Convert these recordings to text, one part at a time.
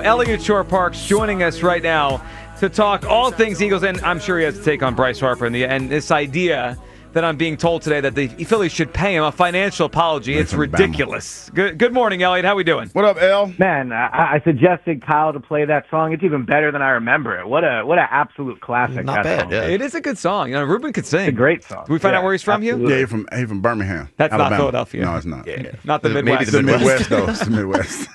Eliot Shorr-Parks joining us right now to talk all things Eagles, and I'm sure he has to take on Bryce Harper and this idea that I'm being told today that the Phillies should pay him a financial apology. It's ridiculous. Good morning, Eliot. How we doing? What up, El? Man, I suggested Kyle to play that song. It's even better than I remember it. What an absolute classic. Not bad, song. yeah. It is a good song. Ruben could sing. It's a great song. Did we find out where he's from, absolutely. Yeah, he's from Birmingham. That's Alabama. not Philadelphia. No, it's not. Yeah. Not the Midwest. Maybe It's the Midwest, though. It's the Midwest.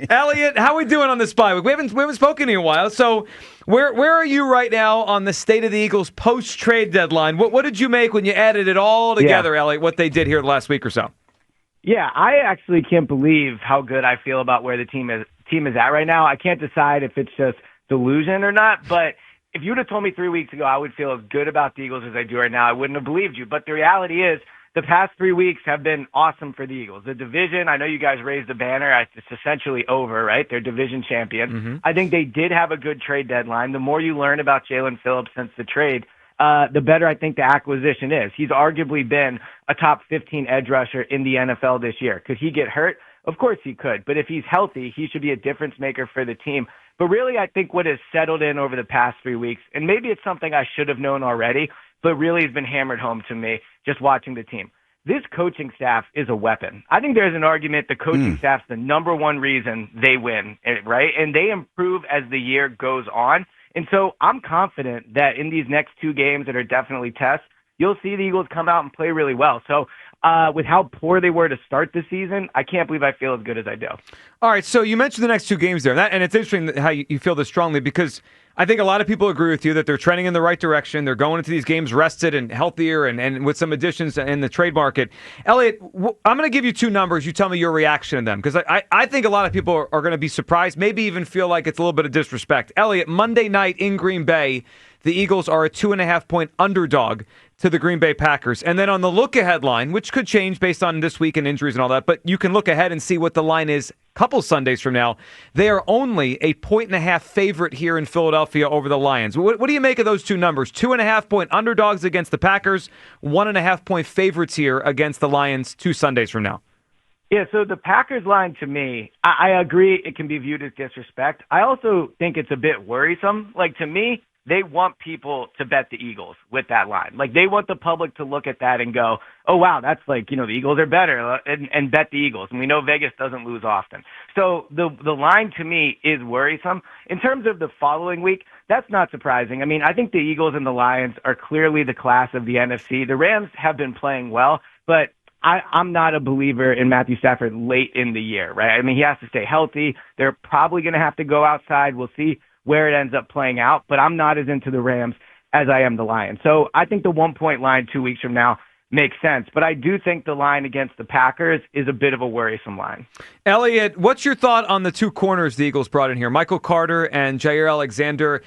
Eliot, how we doing on this bye week? We haven't spoken in a while. So where are you right now on the state of the Eagles post-trade deadline? What did you make when you added it all together, Eliot, what they did here the last week or so? Yeah, I actually can't believe how good I feel about where the team is at right now. I can't decide if it's just delusion or not, but if you would have told me 3 weeks ago I would feel as good about the Eagles as I do right now, I wouldn't have believed you. But the reality is the past 3 weeks have been awesome for the Eagles. The division, I know you guys raised the banner. It's essentially over, right? They're division champion. Mm-hmm. I think they did have a good trade deadline. The more you learn about Jalen Phillips since the trade, the better I think the acquisition is. He's arguably been a top 15 edge rusher in the NFL this year. Could he get hurt? Of course he could. But if he's healthy, he should be a difference maker for the team. But really, I think what has settled in over the past 3 weeks, and maybe it's something I should have known already, but really has been hammered home to me just watching the team. This coaching staff is a weapon. I think there's an argument the coaching staff's the number one reason they win, right? And they improve as the year goes on. And so I'm confident that in these next 2 games that are definitely tests, you'll see the Eagles come out and play really well. So with how poor they were to start the season, I can't believe I feel as good as I do. All right, so you mentioned the next 2 games there, and it's interesting how you feel this strongly because I think a lot of people agree with you that they're trending in the right direction. They're going into these games rested and healthier and with some additions in the trade market. Eliot, I'm going to give you 2 numbers. You tell me your reaction to them because I think a lot of people are going to be surprised, maybe even feel like it's a little bit of disrespect. Eliot, Monday night in Green Bay, the Eagles are a 2.5-point underdog to the Green Bay Packers. And then on the look-ahead line, which could change based on this week and injuries and all that, but you can look ahead and see what the line is a couple Sundays from now. They are only a 1.5 favorite here in Philadelphia over the Lions. What do you make of those 2 numbers? 2.5-point underdogs against the Packers, 1.5-point favorites here against the Lions 2 Sundays from now. Yeah, so the Packers line, to me, I agree it can be viewed as disrespect. I also think it's a bit worrisome. Like, to me, they want people to bet the Eagles with that line. Like, they want the public to look at that and go, oh, wow, that's like, the Eagles are better, and bet the Eagles. And we know Vegas doesn't lose often. So the line, to me, is worrisome. In terms of the following week, that's not surprising. I mean, I think the Eagles and the Lions are clearly the class of the NFC. The Rams have been playing well, but I'm not a believer in Matthew Stafford late in the year, right? I mean, he has to stay healthy. They're probably going to have to go outside. We'll see where it ends up playing out, but I'm not as into the Rams as I am the Lions. So I think the 1-point line 2 weeks from now makes sense, but I do think the line against the Packers is a bit of a worrisome line. Eliot, what's your thought on the 2 corners the Eagles brought in here, Michael Carter and Jair Alexander?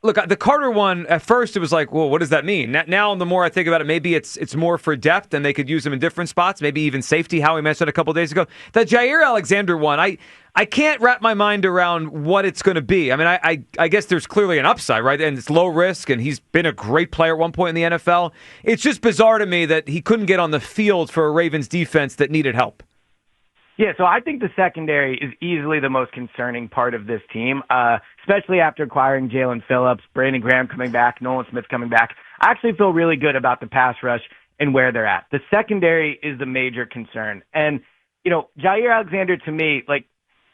Look, the Carter one, at first it was like, well, what does that mean? Now, the more I think about it, maybe it's more for depth and they could use him in different spots, maybe even safety, how he mentioned a couple of days ago. The Jair Alexander one, I can't wrap my mind around what it's going to be. I mean, I guess there's clearly an upside, right? And it's low risk, and he's been a great player at one point in the NFL. It's just bizarre to me that he couldn't get on the field for a Ravens defense that needed help. Yeah, so I think the secondary is easily the most concerning part of this team, especially after acquiring Jalen Phillips, Brandon Graham coming back, Nolan Smith coming back. I actually feel really good about the pass rush and where they're at. The secondary is the major concern. And, Jair Alexander, to me, like,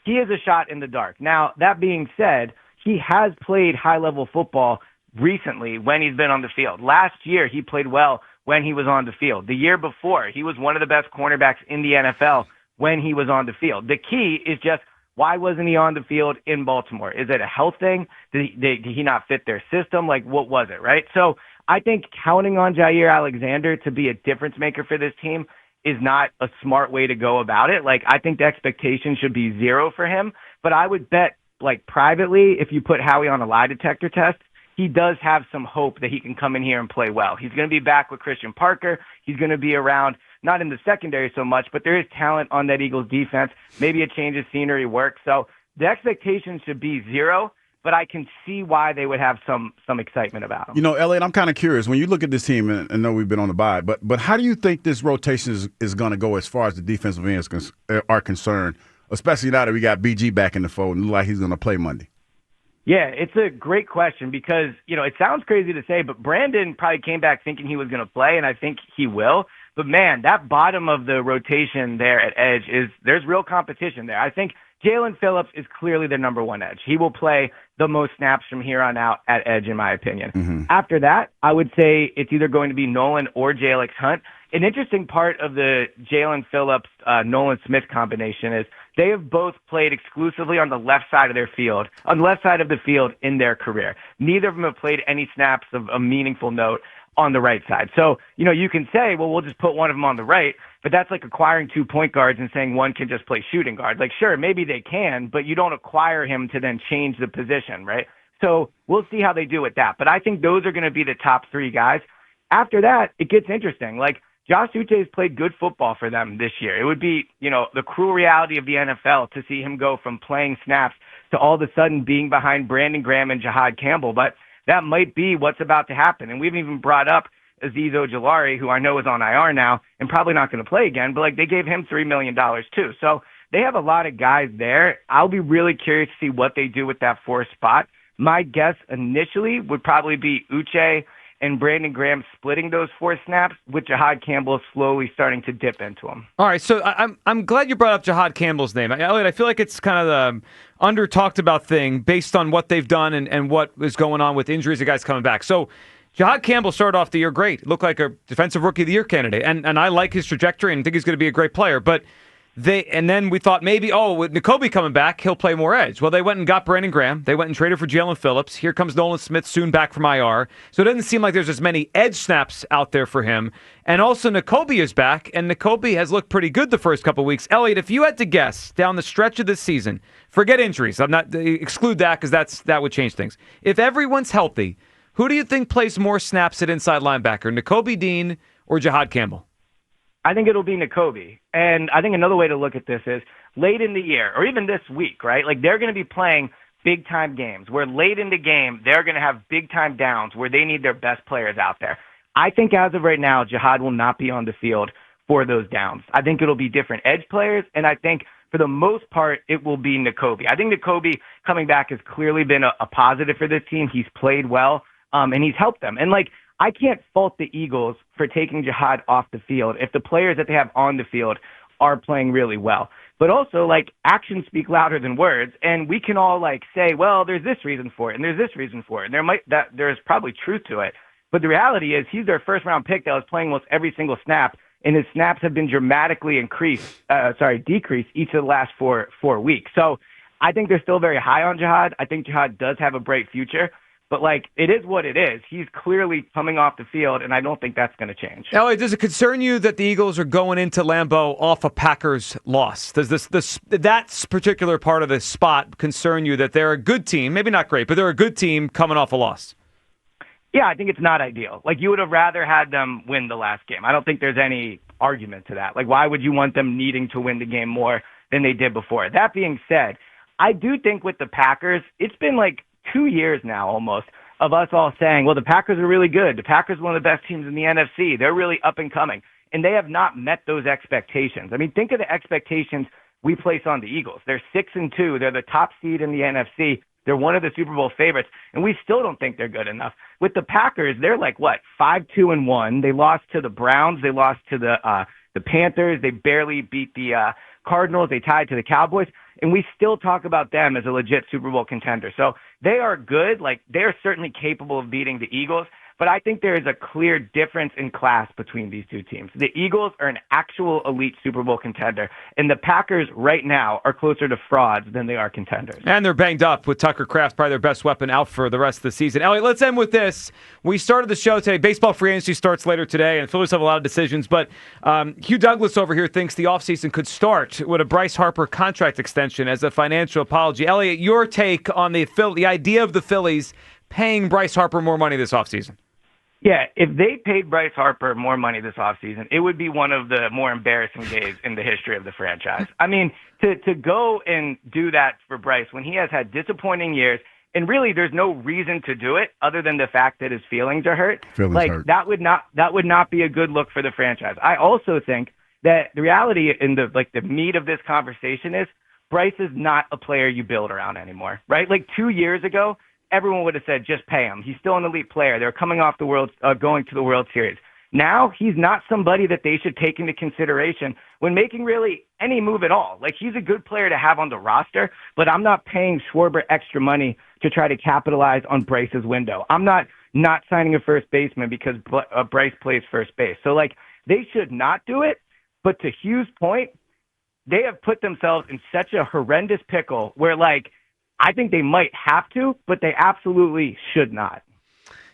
he is a shot in the dark. Now, that being said, he has played high-level football recently when he's been on the field. Last year, he played well when he was on the field. The year before, he was one of the best cornerbacks in the NFL when he was on the field. The key is just, why wasn't he on the field in Baltimore? Is it a health thing? Did he not fit their system? Like, what was it, right? So I think counting on Jair Alexander to be a difference maker for this team is not a smart way to go about it. Like, I think the expectation should be 0 for him, but I would bet, like, privately, if you put Howie on a lie detector test, he does have some hope that he can come in here and play well. He's going to be back with Christian Parker. He's going to be around, not in the secondary so much, but there is talent on that Eagles defense. Maybe a change of scenery works. So the expectation should be 0, but I can see why they would have some excitement about him. Eliot, I'm kind of curious. When you look at this team, and I know we've been on the bye, but how do you think this rotation is going to go as far as the defensive ends are concerned especially now that we got BG back in the fold and look like he's going to play Monday? Yeah, it's a great question because, it sounds crazy to say, but Brandon probably came back thinking he was going to play, and I think he will. But, man, that bottom of the rotation there at edge there's real competition there. I think Jalen Phillips is clearly the number one edge. He will play the most snaps from here on out at edge, in my opinion. Mm-hmm. After that, I would say it's either going to be Nolan or Jalix Hunt. An interesting part of the Jalen Phillips, Nolan Smith combination is they have both played exclusively on the left side of the field in their career. Neither of them have played any snaps of a meaningful note on the right side. So, you can say, well, we'll just put one of them on the right, but that's like acquiring 2 point guards and saying one can just play shooting guard. Like, sure, maybe they can, but you don't acquire him to then change the position, right? So we'll see how they do with that. But I think those are going to be the top 3 guys. After that, it gets interesting. Like, Josh Uche has played good football for them this year. It would be, the cruel reality of the NFL to see him go from playing snaps to all of a sudden being behind Brandon Graham and Jahad Campbell. But that might be what's about to happen. And we haven't even brought up Azeez Ojulari, who I know is on IR now and probably not going to play again, but they gave him $3 million too. So they have a lot of guys there. I'll be really curious to see what they do with that 4th spot. My guess initially would probably be Uche and Brandon Graham splitting those 4 snaps, with Jahad Campbell slowly starting to dip into them. All right, so I'm glad you brought up Jahad Campbell's name. Eliot, I feel like it's kind of the under-talked about thing based on what they've done and what is going on with injuries of guys coming back. So Jahad Campbell started off the year great. Looked like a Defensive Rookie of the Year candidate, and I like his trajectory and think he's going to be a great player. But then we thought maybe, with Nakobe coming back, he'll play more edge. Well, they went and got Brandon Graham. They went and traded for Jalen Phillips. Here comes Nolan Smith soon back from IR. So it doesn't seem like there's as many edge snaps out there for him. And also Nakobe is back, and Nakobe has looked pretty good the first couple of weeks. Eliot, if you had to guess down the stretch of this season, forget injuries. I'm not exclude that because that would change things. If everyone's healthy, who do you think plays more snaps at inside linebacker, Nakobe Dean or Jahad Campbell? I think it'll be Nakobe. And I think another way to look at this is late in the year, or even this week, right? They're going to be playing big-time games where late in the game, they're going to have big-time downs where they need their best players out there. I think as of right now, Jahad will not be on the field for those downs. I think it'll be different edge players, and I think for the most part, it will be Nakobe. I think Nakobe coming back has clearly been a positive for this team. He's played well, and he's helped them. And, I can't fault the Eagles for taking Jahad off the field if the players that they have on the field are playing really well. But also, actions speak louder than words, and we can all, say, well, there's this reason for it, and there's this reason for it, and there's probably truth to it. But the reality is he's their first-round pick that was playing almost every single snap, and his snaps have been dramatically decreased each of the last four weeks. So I think they're still very high on Jahad. I think Jahad does have a bright future. But, it is what it is. He's clearly coming off the field, and I don't think that's going to change. Eliot, does it concern you that the Eagles are going into Lambeau off a Packers loss? Does that particular part of the spot concern you that they're a good team, maybe not great, but they're a good team coming off a loss? Yeah, I think it's not ideal. You would have rather had them win the last game. I don't think there's any argument to that. Why would you want them needing to win the game more than they did before? That being said, I do think with the Packers, it's been 2 years now almost of us all saying, well, the Packers are really good. The Packers are one of the best teams in the NFC. They're really up and coming. And they have not met those expectations. I mean, think of the expectations we place on the Eagles. They're 6-2. They're the top seed in the NFC. They're one of the Super Bowl favorites, and we still don't think they're good enough. With the Packers, they're 5-2-1. They lost to the Browns. They lost to the Panthers. They barely beat the Cardinals. They tied to the Cowboys. And we still talk about them as a legit Super Bowl contender. So they are good. They're certainly capable of beating the Eagles. But I think there is a clear difference in class between these two teams. The Eagles are an actual elite Super Bowl contender, and the Packers right now are closer to frauds than they are contenders. And they're banged up with Tucker Kraft, probably their best weapon, out for the rest of the season. Eliot, let's end with this. We started the show today. Baseball free agency starts later today, and Phillies have a lot of decisions. But Hugh Douglas over here thinks the offseason could start with a Bryce Harper contract extension as a financial apology. Eliot, your take on the idea of the Phillies paying Bryce Harper more money this offseason? Yeah, if they paid Bryce Harper more money this offseason, it would be one of the more embarrassing days in the history of the franchise. I mean, to go and do that for Bryce when he has had disappointing years, and really there's no reason to do it other than the fact that his feelings are hurt. Hurt. That would not be a good look for the franchise. I also think that the reality in the meat of this conversation is Bryce is not a player you build around anymore, right? Like 2 years ago, everyone would have said, just pay him. He's still an elite player. They're coming off going to the World Series. Now he's not somebody that they should take into consideration when making really any move at all. Like, he's a good player to have on the roster, but I'm not paying Schwarber extra money to try to capitalize on Bryce's window. I'm not signing a first baseman because Bryce plays first base. So, like, they should not do it. But to Hugh's point, they have put themselves in such a horrendous pickle where, like, I think they might have to, but they absolutely should not.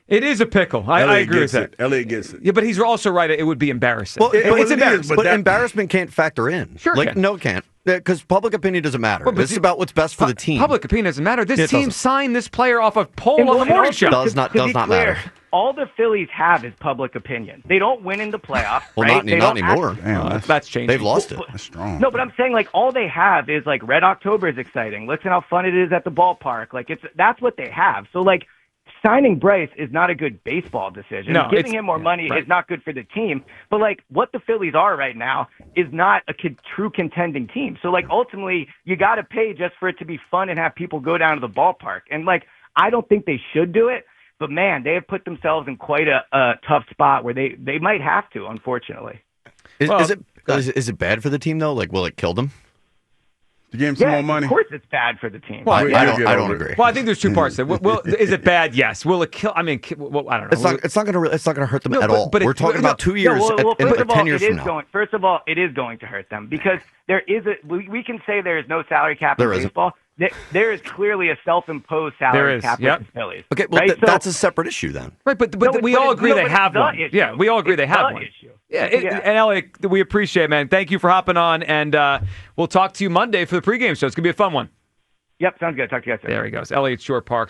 It is a pickle. I agree with that. Eliot gets it. Yeah, but he's also right. It would be embarrassing. Well, it's embarrassing. But embarrassment can't factor in. Sure like, it can. No, it can't. Because public opinion doesn't matter. Well, This is about what's best for the team. Public opinion doesn't matter. This team doesn't. signed this player off a poll on the morning show. Does not matter. All the Phillies have is public opinion. They don't win in the playoffs. Well, right? not anymore. That's changed. They've lost it. That's strong. No, but I'm saying, like, all they have is, like, Red October is exciting. Listen how fun it is at the ballpark. Like, that's what they have. So, like, signing Bryce is not a good baseball decision. No, giving him more money is not good for the team. But, like, what the Phillies are right now is not a true contending team. So, like, ultimately, you got to pay just for it to be fun and have people go down to the ballpark. And, like, I don't think they should do it. But, man, they have put themselves in quite a tough spot where they might have to, unfortunately. Is it bad for the team, though? Like, will it kill them? To give him some more money? Of course it's bad for the team. Well, I don't agree. Well, I think there's two parts there. Is it bad? Yes. Will it kill? I mean, I don't know. It's not going to hurt them at all. but We're talking about 2 years, first of all, 10 years from now. First of all, it is going to hurt them because we can say there is no salary cap in baseball. There is clearly a self-imposed salary cap with the Phillies. Okay, well, right? that's a separate issue then. Right, but we all agree they have one. Issue. Yeah, we all agree they have one. Issue. Yeah, and Eliot, we appreciate it, man. Thank you for hopping on, and we'll talk to you Monday for the pregame show. It's going to be a fun one. Yep, sounds good. Talk to you guys soon. There he goes. Eliot Shorr-Parks.